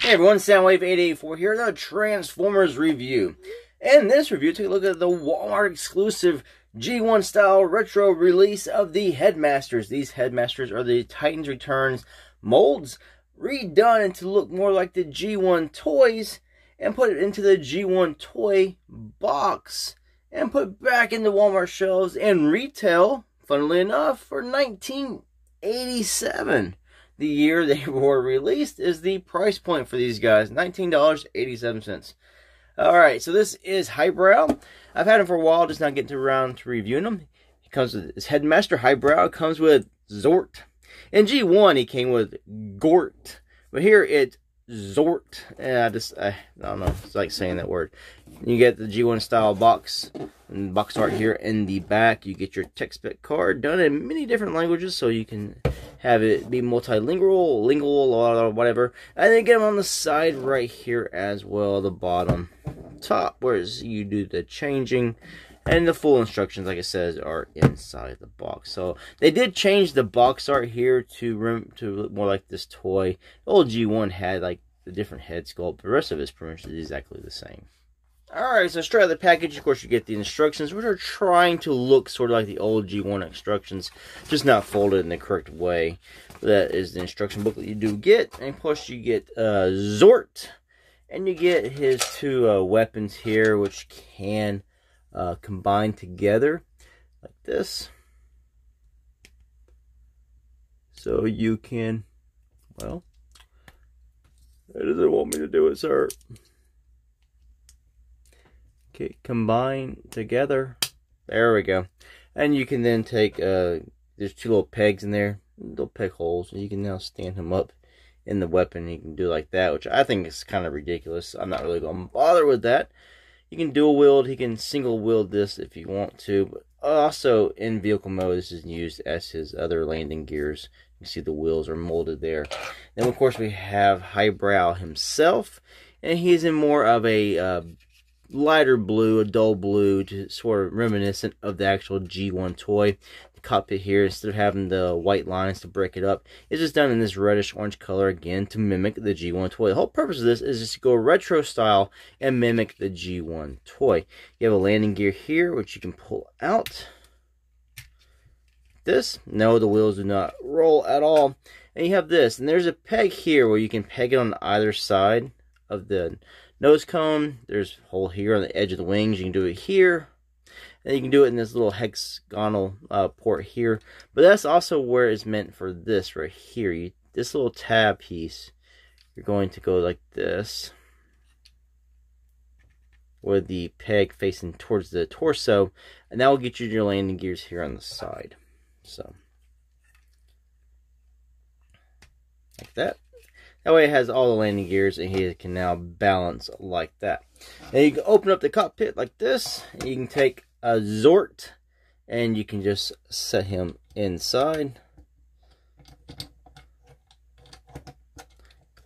Hey everyone, Soundwave884 here, the Transformers review. In this review, take a look at the Walmart exclusive G1 style retro release of the Headmasters. These Headmasters are the Titans Returns molds redone to look more like the G1 toys and put it into the G1 toy box and put back into Walmart shelves and retail, funnily enough, for $19.87. The year they were released is the price point for these guys, $19.87. Alright, so this is Highbrow. I've had him for a while, just not getting around to reviewing him. He comes with his Headmaster Highbrow. It comes with Xort. In G1, he came with Gort. But here it's Xort. And I don't know, it's like saying that word. You get the G1 style box and box art here in the back. You get your tech spec card done in many different languages, so you can have it be multilingual, lingual, or whatever. And then get them on the side right here as well, the bottom, top, where you do the changing. And the full instructions, like it says, are inside the box. So they did change the box art here to look more like this toy. The old G1 had like the different head sculpt. The rest of it's pretty much exactly the same. Alright, so straight out of the package, of course, you get the instructions, which are trying to look sort of like the old G1 instructions, just not folded in the correct way. That is the instruction booklet you do get. And plus, you get Xort, and you get his two weapons here, which can combine together like this. So you can, well, it doesn't want me to do it, sir. Okay, combine together. There we go. And you can then take, there's two little pegs in there, little peg holes, and you can now stand him up in the weapon. You can do like that, which I think is kind of ridiculous. I'm not really going to bother with that. You can dual wield, he can single wield this if you want to, but also in vehicle mode, this is used as his other landing gears. You can see the wheels are molded there. Then, of course, we have Highbrow himself, and he's in more of a lighter blue, a dull blue, to sort of reminiscent of the actual G1 toy. The cockpit here, instead of having the white lines to break it up, is just done in this reddish orange color again to mimic the G1 toy. The whole purpose of this is just to go retro style and mimic the G1 toy. You have a landing gear here, which you can pull out. This, no, the wheels do not roll at all. And you have this, and there's a peg here where you can peg it on either side of the nose cone. There's a hole here on the edge of the wings. You can do it here. And you can do it in this little hexagonal port here. But that's also where it's meant for this right here. This little tab piece, you're going to go like this, with the peg facing towards the torso. And that will get you your landing gears here on the side. So, like that. That way it has all the landing gears, and he can now balance like that. And you can open up the cockpit like this, and you can take a Xort, and you can just set him inside.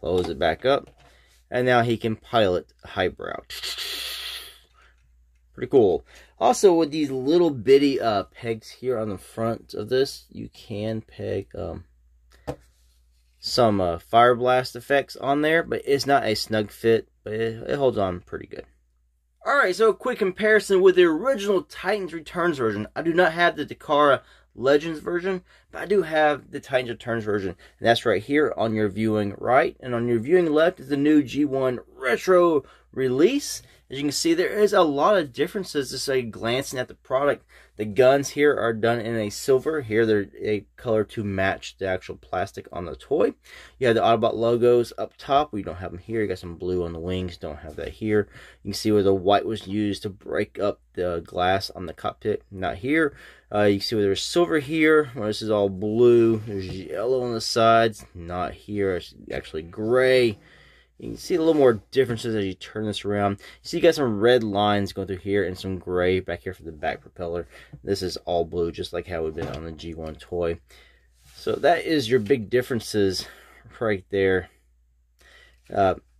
Close it back up, and now he can pilot Highbrow. Pretty cool. Also, with these little bitty pegs here on the front of this, you can peg some fire blast effects on there, but it's not a snug fit, but it holds on pretty good. Alright, so a quick comparison with the original Titans Returns version. I do not have the Takara Legends version, but I do have the Titans Returns version, and that's right here on your viewing right, and on your viewing left is the new G1 Retro release. As you can see, there is a lot of differences just glancing at the product. The guns here are done in a silver. Here they're a color to match the actual plastic on the toy. You have the Autobot logos up top. We don't have them here. You got some blue on the wings. Don't have that here. You can see where the white was used to break up the glass on the cockpit. Not here. You can see where there's silver here. Where this is all blue. There's yellow on the sides. Not here. It's actually gray. You can see a little more differences as you turn this around. You see you got some red lines going through here and some gray back here for the back propeller. This is all blue, just like how it would have been on the G1 toy. So that is your big differences right there.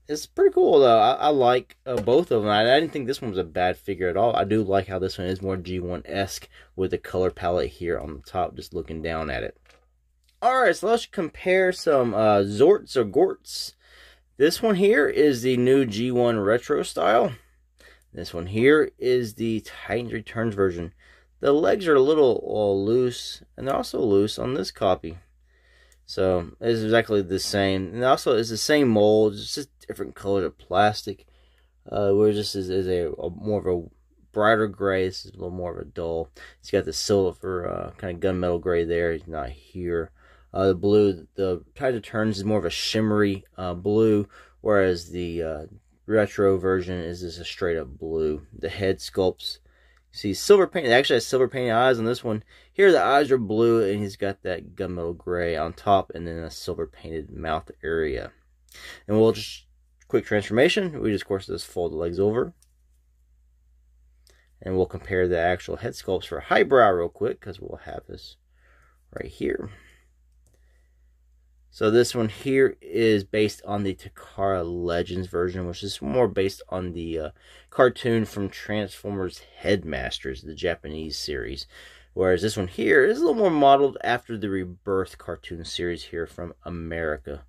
It's pretty cool, though. I like both of them. I didn't think this one was a bad figure at all. I do like how this one is more G1-esque with the color palette here on the top, just looking down at it. Alright, so let's compare some Xorts or Gorts. This one here is the new G1 Retro style. This one here is the Titans Returns version. The legs are a little loose, and they're also loose on this copy. So it's exactly the same, and also it's the same mold, it's just different color of plastic. Whereas this is a more of a brighter gray. This is a little more of a dull. It's got the silver kind of gunmetal gray there. It's not here. The blue, the Titans Returns is more of a shimmery blue, whereas the retro version is just a straight up blue. The head sculpts, you see silver paint. It actually has silver painted eyes on this one. Here the eyes are blue, and he's got that gunmetal gray on top, and then a silver painted mouth area. And we'll just quick transformation. We just, of course, just fold the legs over, and we'll compare the actual head sculpts for Highbrow real quick, because we'll have this right here. So this one here is based on the Takara Legends version, which is more based on the cartoon from Transformers Headmasters, the Japanese series. Whereas this one here is a little more modeled after the Rebirth cartoon series here from America.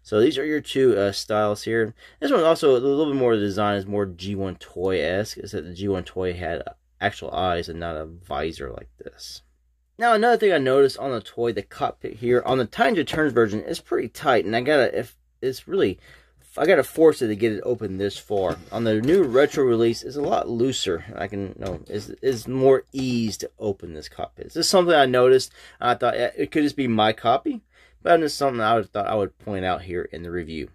So these are your two styles here. This one also a little bit more design is more G1 Toy-esque, is that the G1 Toy had actual eyes and not a visor like this. Now another thing I noticed on the toy, the cockpit here on the Titans Returns version is pretty tight, and I gotta force it to get it open this far. On the new retro release, it's a lot looser. Is more ease to open this cockpit. This is something I noticed. I thought it could just be my copy, but it's something I thought I would point out here in the review.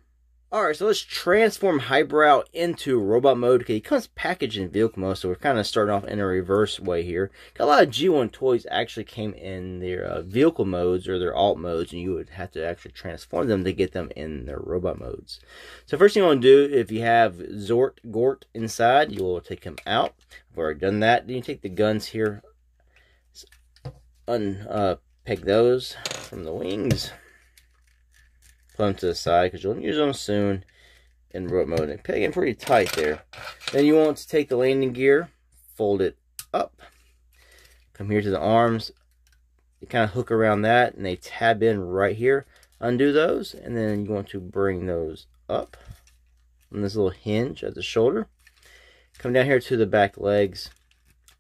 Alright, so let's transform Highbrow into robot mode. Okay, he comes packaged in vehicle mode, so we're kind of starting off in a reverse way here. A lot of G1 toys actually came in their vehicle modes or their alt modes, and you would have to actually transform them to get them in their robot modes. So first thing you want to do, if you have Xort inside, you will take him out. I've already done that. Then you take the guns here, unpeg those from the wings. Put them to the side because you'll use them soon in robot mode. And peg it pretty tight there. Then you want to take the landing gear, fold it up, come here to the arms. You kind of hook around that, and they tab in right here. Undo those, and then you want to bring those up on this little hinge at the shoulder. Come down here to the back legs,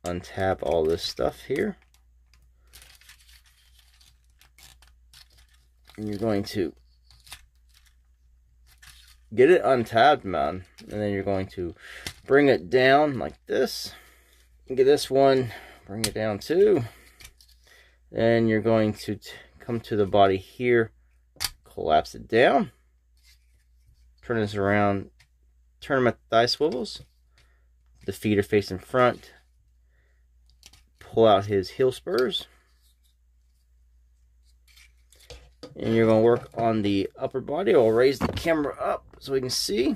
untap all this stuff here, and you're going to get it untabbed, man, and then you're going to bring it down like this. Get this one, bring it down too. Then you're going to come to the body here, collapse it down, turn this around, turn them at the thigh swivels. The feet are facing front. Pull out his heel spurs. And you're going to work on the upper body. I'll raise the camera up so we can see.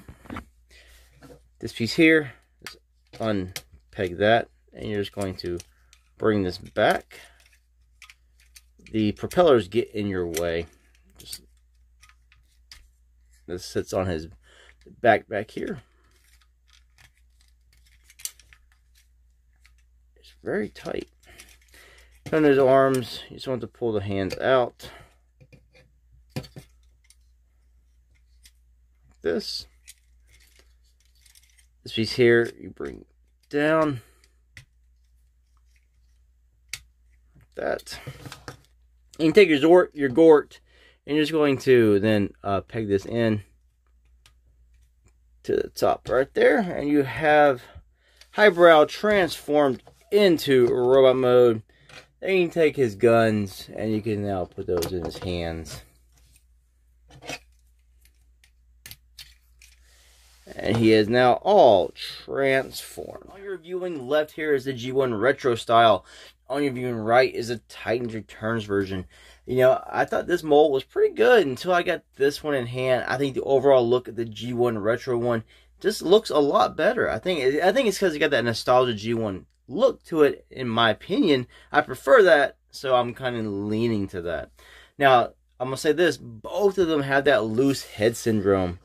This piece here, just unpeg that, and you're just going to bring this back. The propellers get in your way. Just this sits on his back here. It's very tight. On his arms, you just want to pull the hands out. This piece here, you bring down like that. You can take your Xort, and you're just going to then peg this in to the top right there, and you have Highbrow transformed into robot mode. Then you can take his guns, and you can now put those in his hands. And he is now all transformed. On your viewing left here is the G1 Retro style. On your viewing right is the Titans Returns version. You know, I thought this mold was pretty good until I got this one in hand. I think the overall look at the G1 Retro one just looks a lot better. I think it's because it got that nostalgia G1 look to it, in my opinion. I prefer that, so I'm kind of leaning to that. Now, I'm going to say this. Both of them have that loose head syndrome.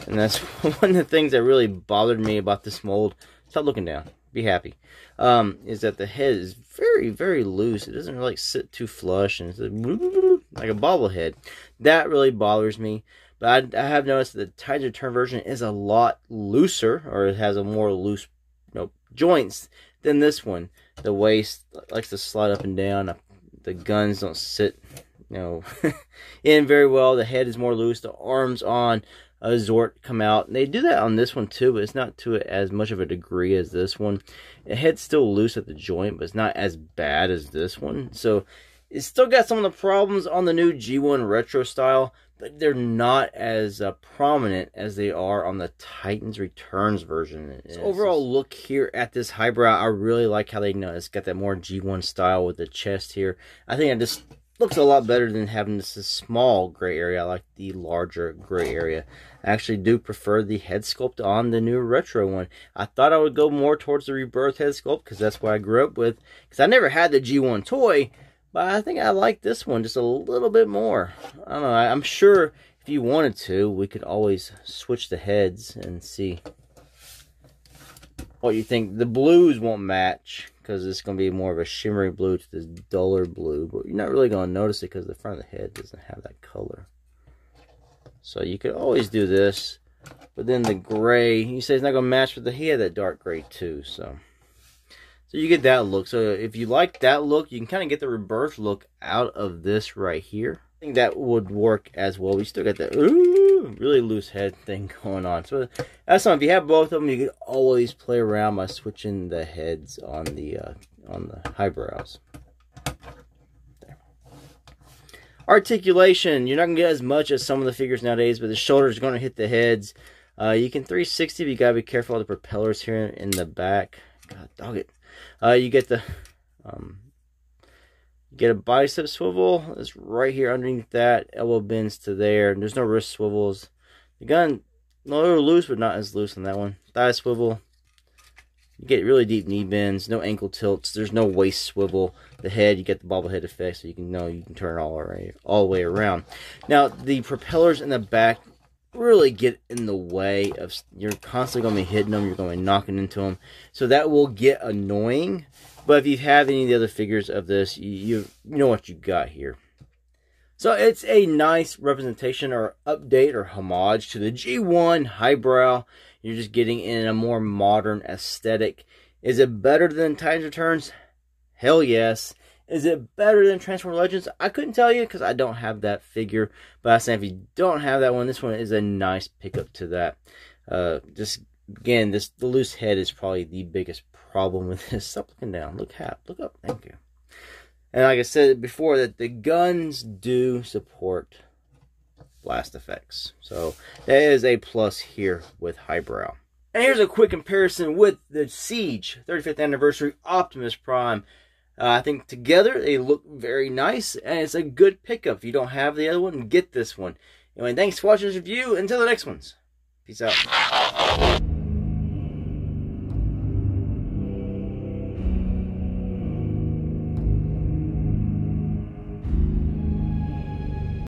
And that's one of the things that really bothered me about this mold. Stop looking down. Be happy. Is that the head is very, very loose. It doesn't really sit too flush, and it's like a bobblehead. That really bothers me. But I have noticed that the Titans Return version is a lot looser, or it has a more loose, joints than this one. The waist likes to slide up and down. The guns don't sit, in very well. The head is more loose. The arms on Xort come out. And they do that on this one too, but it's not to as much of a degree as this one. The head's still loose at the joint, but it's not as bad as this one. So it's still got some of the problems on the new G1 Retro style, but they're not as prominent as they are on the Titans Returns version. So overall look here at this Highbrow, I really like how it's got that more G1 style with the chest here. I think it just looks a lot better than having this small gray area. I like the larger gray area. I actually do prefer the head sculpt on the new Retro one. I thought I would go more towards the Rebirth head sculpt because that's what I grew up with. Because I never had the G1 toy, but I think I like this one just a little bit more. I don't know. I'm sure if you wanted to, we could always switch the heads and see what you think. The blues won't match because it's going to be more of a shimmery blue to this duller blue. But you're not really going to notice it because the front of the head doesn't have that color. So you could always do this. But then the gray, you say it's not going to match with he had that dark gray too. So you get that look. So if you like that look, you can kind of get the Rebirth look out of this right here. I think that would work as well. We still got that really loose head thing going on. So that's something. If you have both of them, you can always play around by switching the heads on the Highbrows. There. Articulation. You're not going to get as much as some of the figures nowadays, but the shoulders are going to hit the heads. You can 360, but you got to be careful of the propellers here in the back. God dog it. You get the get a bicep swivel. It's right here underneath that. Elbow bends to there. There's no wrist swivels. The gun, a little loose, but not as loose on that one. Thigh swivel. You get really deep knee bends. No ankle tilts. There's no waist swivel. The head, you get the bobblehead effect, so you can turn it all the way around. Now the propellers in the back really get in the way of. You're constantly going to be hitting them. You're going to be knocking into them. So that will get annoying. But if you have any of the other figures of this, you know what you got here. So it's a nice representation or update or homage to the G1 Highbrow. You're just getting in a more modern aesthetic. Is it better than Titans Returns? Hell yes. Is it better than Transformers Legends? I couldn't tell you because I don't have that figure. But I say if you don't have that one, this one is a nice pickup to that. Again, the loose head is probably the biggest problem with this. Stop looking down. Look up. Thank you. And like I said before, that the guns do support blast effects. So that is a plus here with Highbrow. And here's a quick comparison with the Siege 35th Anniversary Optimus Prime. I think together they look very nice, and it's a good pickup. If you don't have the other one, get this one. Anyway, thanks for watching this review. Until the next ones. Peace out.